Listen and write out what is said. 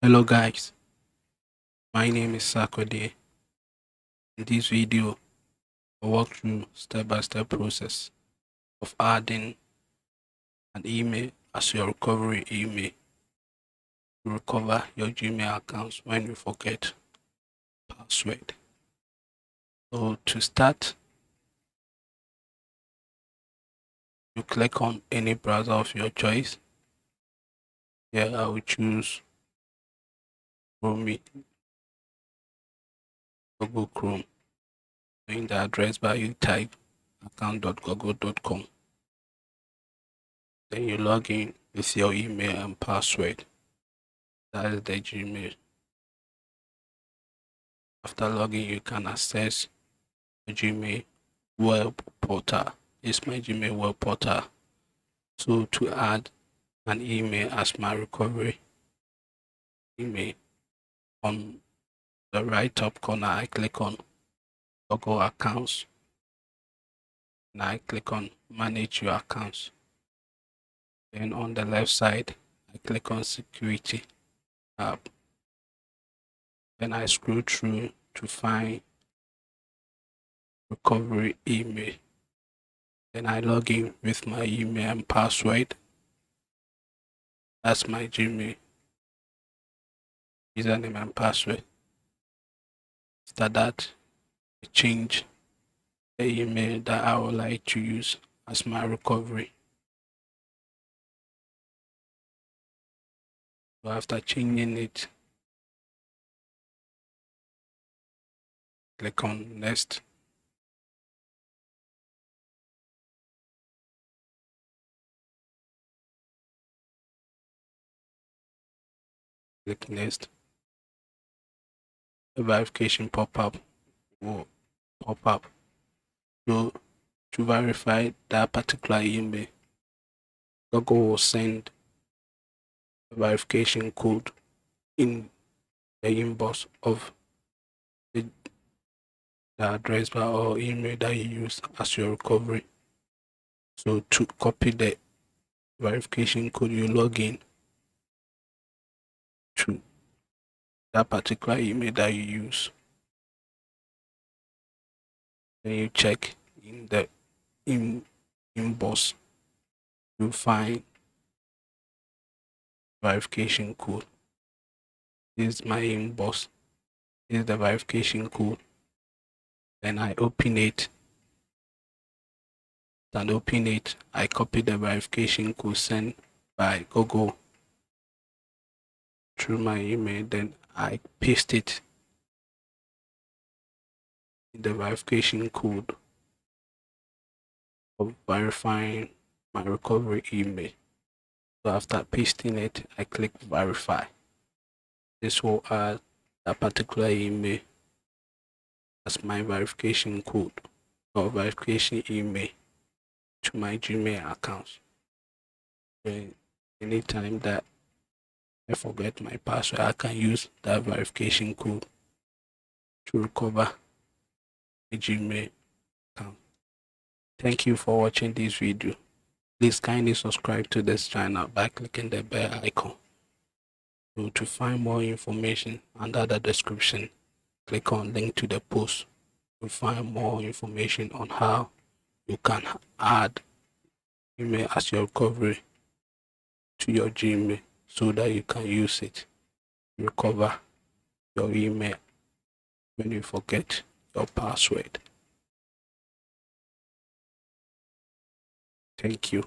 Hello guys, my name is Sakode. In this video, I'll walk through step-by-step process of adding an email as your recovery email to recover your Gmail accounts when you forget password. So to start, you click on any browser of your choice. Here I will choose Google Chrome. In the address bar, you type account.google.com. Then you log in with your email and password. That is the Gmail. After logging, you can access the Gmail web portal. It's my Gmail web portal. So to add an email as my recovery email, on the right top corner, I click on Google Accounts. And I click on Manage Your Accounts. Then on the left side, I click on Security app. Then I scroll through to find recovery email. Then I log in with my email and password. That's my Gmail username and password. After that, I change the email that I would like to use as my recovery. So after changing it, click on Next. Click Next. A verification pop-up will pop up. So to verify that particular email, Google will send a verification code in the inbox of the address bar or email that you use as your recovery. So to copy the verification code, you log in to that particular email that you use. Then you check in the inbox, you find verification code. This is my inbox. This is the verification code. Then I open it. And open it, I copy the verification code sent by Google through my email. Then I paste it in the verification code of verifying my recovery email. So after pasting it, I click verify. This will add that particular email as my verification code or verification email to my Gmail account. And anytime that I forget my password, I can use that verification code to recover my Gmail account. Thank you for watching this video. Please kindly subscribe to this channel by clicking the bell icon. So to find more information under the description, click on link to the post to find more information on how you can add email as your recovery to your Gmail so that you can use it to recover your email when you forget your password. Thank you.